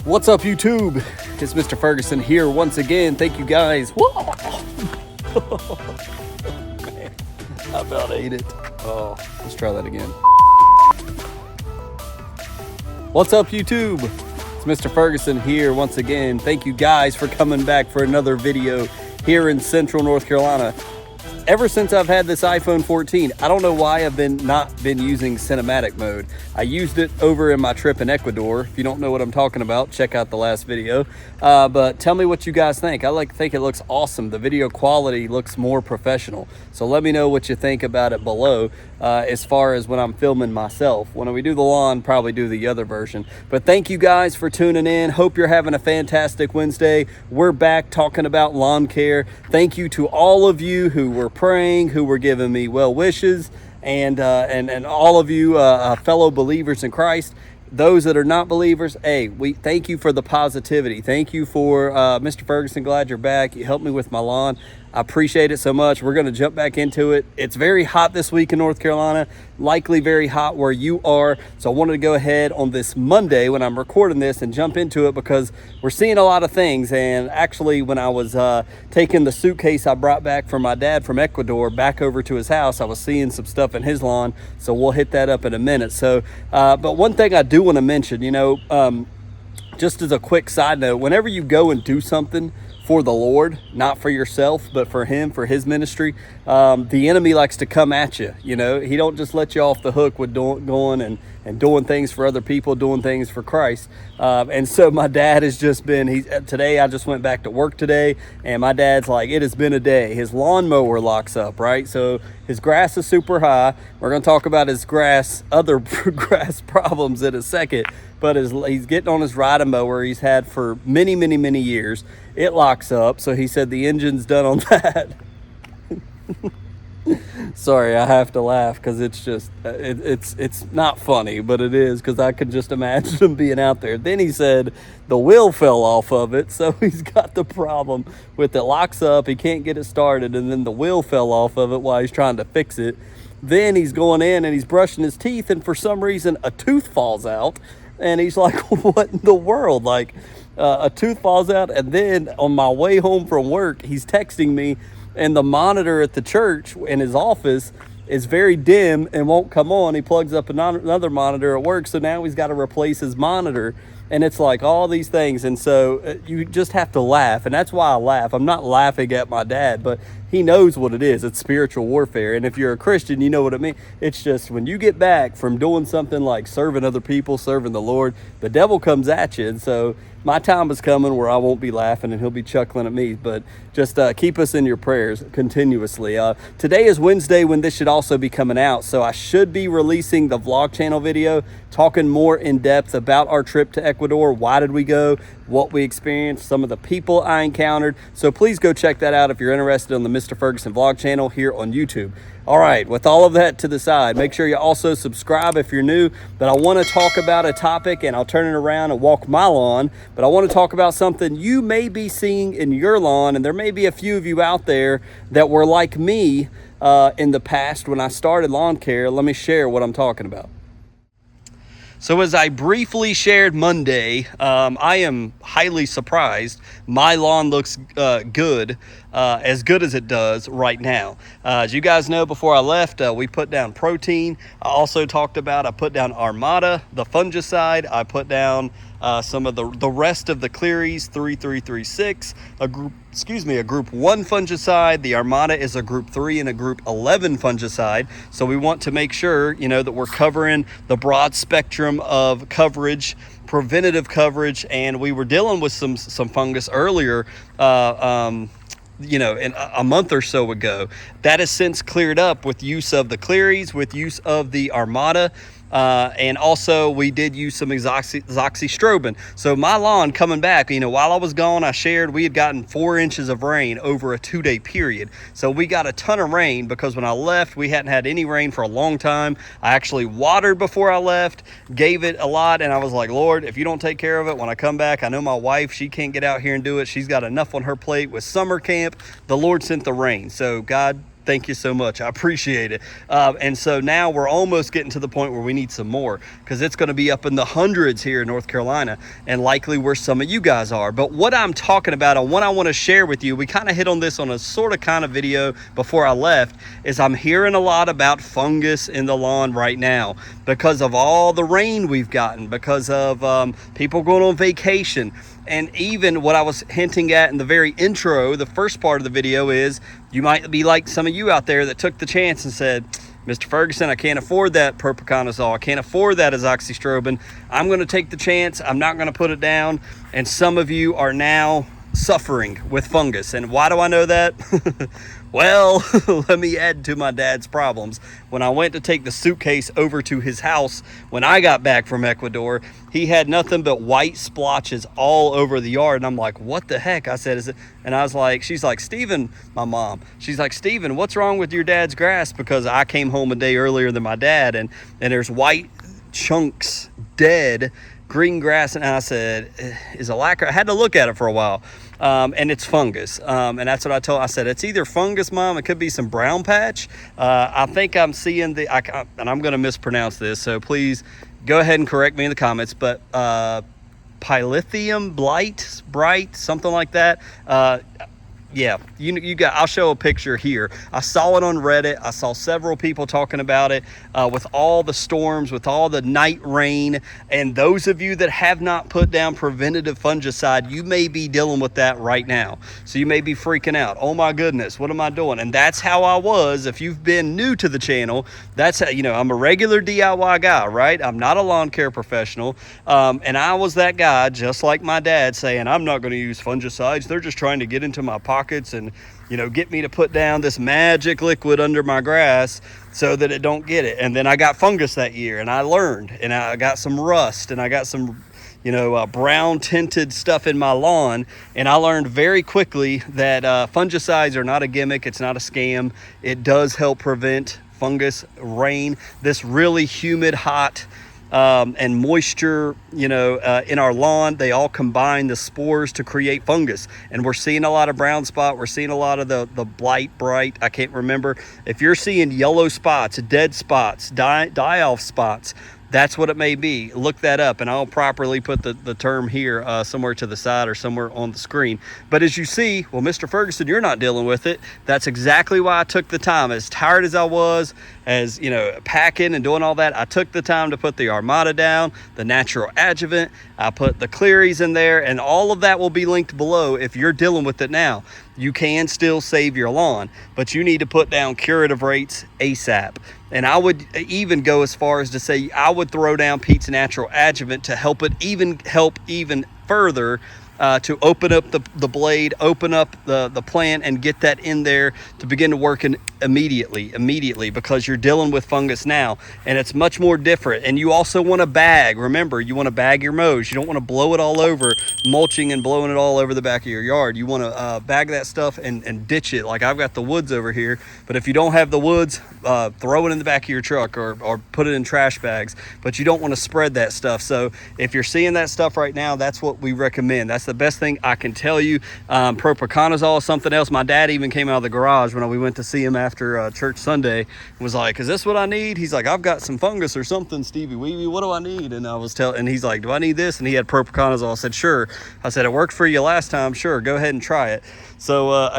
What's up, YouTube? It's Mr. Ferguson here once again. Thank you guys. Whoa. Man, I about ate it. Oh, let's try that again. What's up, YouTube? It's Mr. Ferguson here once again. Thank you guys for coming back for another video here in Central North Carolina. Ever since I've had this iPhone 14, I don't know why I've not been using cinematic mode. I used it over in my trip in Ecuador. If you don't know what I'm talking about, check out the last video. But tell me what you guys think. I think it looks awesome. The video quality looks more professional. So let me know what you think about it below as far as when I'm filming myself. When we do the lawn, probably do the other version. But thank you guys for tuning in. Hope you're having a fantastic Wednesday. We're back talking about lawn care. Thank you to all of you who were praying, who were giving me well wishes, and all of you fellow believers in Christ. Those that are not believers, hey, we thank you for the positivity. Thank you for Mr. Ferguson, glad you're back. You helped me with my lawn. I appreciate it so much. We're going to jump back into it. It's very hot this week in North Carolina, likely very hot where you are. So I wanted to go ahead on this Monday when I'm recording this and jump into it because we're seeing a lot of things. And actually, when I was taking the suitcase I brought back from my dad from Ecuador back over to his house, I was seeing some stuff in his lawn. So we'll hit that up in a minute. So, but one thing I do want to mention, just as a quick side note, whenever you go and do something for the Lord, not for yourself, but for him, for his ministry, the enemy likes to come at you. He don't just let you off the hook with going and doing things for other people, doing things for Christ. And so my dad has just been, today I just went back to work today, and my dad's like, it has been a day. His lawnmower locks up, right? So his grass is super high. We're going to talk about his other grass problems in a second, but he's getting on his riding mower he's had for many, many, many years. It locks up, so he said the engine's done on that. Sorry, I have to laugh because it's just, it's not funny, but it is because I could just imagine him being out there. Then he said the wheel fell off of it, so he's got the problem with it locks up, he can't get it started, and then the wheel fell off of it while he's trying to fix it. Then he's going in and he's brushing his teeth, and for some reason a tooth falls out, and he's like, what in the world? Like, a tooth falls out, and then on my way home from work, he's texting me, and the monitor at the church in his office is very dim and won't come on. He plugs up another monitor at work, so now he's got to replace his monitor, and it's like all these things. And so you just have to laugh, and that's why I laugh. I'm not laughing at my dad, but he knows what it is. It's spiritual warfare, and if you're a Christian, you know what I mean. It's just when you get back from doing something like serving other people, serving the Lord, the devil comes at you. And so my time is coming where I won't be laughing and he'll be chuckling at me, but just keep us in your prayers continuously. Today is Wednesday when this should also be coming out, so I should be releasing the vlog channel video talking more in depth about our trip to Ecuador. Why did we go? What we experienced, some of the people I encountered. So please go check that out if you're interested on the Mr. Ferguson vlog channel here on YouTube. All right, with all of that to the side, make sure you also subscribe if you're new. But I want to talk about a topic, and I'll turn it around and walk my lawn. But I want to talk about something you may be seeing in your lawn, and there may be a few of you out there that were like me in the past when I started lawn care. Let me share what I'm talking about. So as I briefly shared Monday, I am highly surprised. My lawn looks good as it does right now. As you guys know, before I left, we put down protein. I also talked about, I put down Armada, the fungicide. I put down some of the rest of the Cleary's 3336, a group 1 fungicide. The Armada is a group 3 and a group 11 fungicide. So we want to make sure, that we're covering the broad spectrum of coverage, preventative coverage. And we were dealing with some fungus earlier, in a month or so ago. That has since cleared up with use of the Cleary's, with use of the Armada. And also we did use some Zoxystrobin. So my lawn coming back, while I was gone, I shared we had gotten 4 inches of rain over a 2-day period. So we got a ton of rain because when I left, we hadn't had any rain for a long time. I actually watered before I left, gave it a lot, and I was like, Lord, if you don't take care of it when I come back, I know my wife, she can't get out here and do it. She's got enough on her plate with summer camp. The Lord sent the rain. So God, thank you so much. I appreciate it. And so now we're almost getting to the point where we need some more, because it's going to be up in the hundreds here in North Carolina, and likely where some of you guys are. But what I'm talking about and what I want to share with you, we kind of hit on this on a sort of kind of video before I left, is I'm hearing a lot about fungus in the lawn right now because of all the rain we've gotten, because of people going on vacation. And even what I was hinting at in the very intro, the first part of the video, is you might be like some of you out there that took the chance and said, Mr. Ferguson, I can't afford that propiconazole. I can't afford that azoxystrobin. I'm going to take the chance. I'm not going to put it down. And some of you are now suffering with fungus. And why do I know that? Well, let me add to my dad's problems. When I went to take the suitcase over to his house when I got back from Ecuador, he had nothing but white splotches all over the yard. And I'm like, what the heck? I said, is it? And I was like, she's like, Stephen, my mom, she's like, Stephen, what's wrong with your dad's grass? Because I came home a day earlier than my dad, and there's white chunks, dead green grass. And I said, is a lacquer? I had to look at it for a while. And it's fungus. And that's what I said, it's either fungus, Mom. It could be some brown patch. I think I'm seeing and I'm going to mispronounce this, so please go ahead and correct me in the comments, but Pilithium bright, something like that. Yeah, you got. I'll show a picture here. I saw it on Reddit. I saw several people talking about it with all the storms, with all the night rain. And those of you that have not put down preventative fungicide, you may be dealing with that right now. So you may be freaking out. Oh my goodness, what am I doing? And that's how I was. If you've been new to the channel, that's how, I'm a regular DIY guy, right? I'm not a lawn care professional. And I was that guy, just like my dad, saying, I'm not going to use fungicides. They're just trying to get into my pockets and get me to put down this magic liquid under my grass so that it don't get it. And then I got fungus that year, and I learned, and I got some rust, and I got some brown tinted stuff in my lawn, and I learned very quickly that fungicides are not a gimmick. It's not a scam. It does help prevent fungus. Rain, this really humid, hot and moisture, in our lawn, they all combine the spores to create fungus. And we're seeing a lot of brown spot. We're seeing a lot of the bright, I can't remember. If you're seeing yellow spots, dead spots, die-off spots, that's what it may be. Look that up, and I'll properly put the term here somewhere to the side or somewhere on the screen. But as you see, well, Mr. Ferguson, you're not dealing with it. That's exactly why I took the time. As tired as I was, as packing and doing all that, I took the time to put the Armada down, the natural adjuvant. I put the Clearys in there, and all of that will be linked below if you're dealing with it now. You can still save your lawn, but you need to put down curative rates ASAP. And I would even go as far as to say I would throw down Pete's Natural Adjuvant to help even further to open up the blade, open up the plant, and get that in there to begin to work immediately, because you're dealing with fungus now, and it's much more different. And you also want to bag. Remember, you want to bag your mows. You don't want to blow it all over, mulching and blowing it all over the back of your yard. You want to bag that stuff and ditch it. Like I've got the woods over here, but if you don't have the woods, throw it in the back of your truck or put it in trash bags. But you don't want to spread that stuff. So if you're seeing that stuff right now, that's what we recommend. That's the best thing I can tell you. Propiconazole is something else. My dad even came out of the garage when we went to see him after church Sunday, and was like, is this what I need? He's like, I've got some fungus or something, Stevie Weevy, what do I need? And I was and he's like, do I need this? And he had propiconazole. I said, sure. I said, it worked for you last time. Sure, go ahead and try it. So,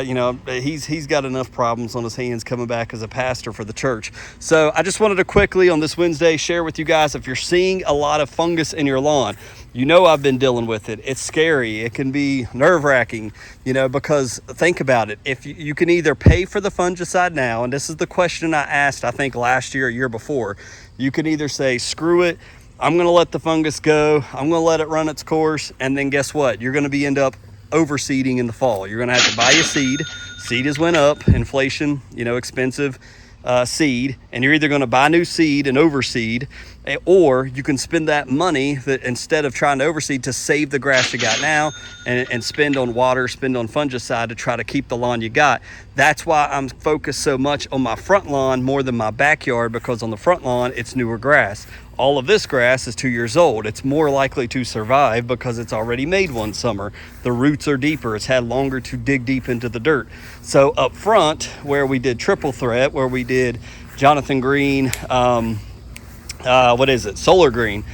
he's got enough problems on his hands coming back as a pastor for the church. So I just wanted to quickly on this Wednesday share with you guys, if you're seeing a lot of fungus in your lawn, I've been dealing with it. It's scary. It can be nerve-wracking, because think about it. If you can either pay for the fungicide now, and this is the question I asked, I think last year or year before, you can either say, screw it, I'm going to let the fungus go, I'm going to let it run its course, and then guess what? You're going to end up overseeding in the fall. You're going to have to buy a seed. Seed has went up, inflation, expensive seed, and you're either going to buy new seed and overseed or you can spend that money that instead of trying to overseed to save the grass you got now and spend on water, spend on fungicide to try to keep the lawn you got. That's why I'm focused so much on my front lawn more than my backyard, because on the front lawn, it's newer grass. All of this grass is 2 years old. It's more likely to survive because it's already made one summer. The roots are deeper. It's had longer to dig deep into the dirt. So up front, where we did triple threat, where we did Jonathan Green, Solar Green.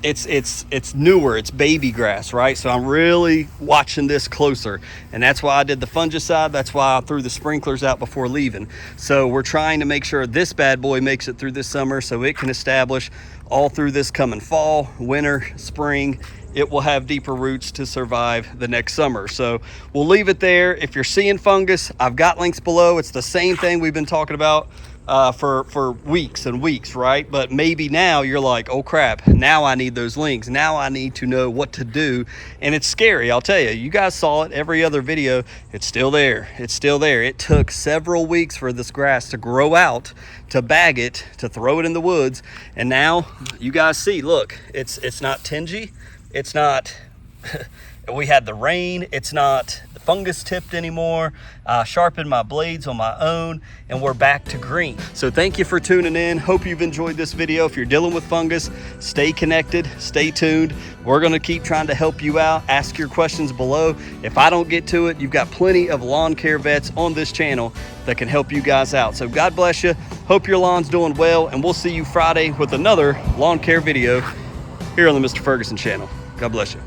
It's newer, it's baby grass, right? So I'm really watching this closer, and that's why I did the fungicide. That's why I threw the sprinklers out before leaving. So we're trying to make sure this bad boy makes it through this summer so it can establish all through this coming fall, winter, spring. It will have deeper roots to survive the next summer. So we'll leave it there. If you're seeing fungus, I've got links below. It's the same thing we've been talking about for weeks and weeks, right? But maybe now you're like, oh crap, now I need those links. Now I need to know what to do. And it's scary, I'll tell you. You guys saw it every other video. It's still there. It's still there. It took several weeks for this grass to grow out, to bag it, to throw it in the woods. And now you guys see, look, it's not tingy. It's not, we had the rain. It's not fungus tipped anymore. I sharpened my blades on my own, and we're back to green. So thank you for tuning in. Hope you've enjoyed this video. If you're dealing with fungus, stay connected, stay tuned. We're gonna keep trying to help you out. Ask your questions below. If I don't get to it, you've got plenty of lawn care vets on this channel that can help you guys out. So God bless you. Hope your lawn's doing well, and we'll see you Friday with another lawn care video here on the Mr. Ferguson channel. God bless you.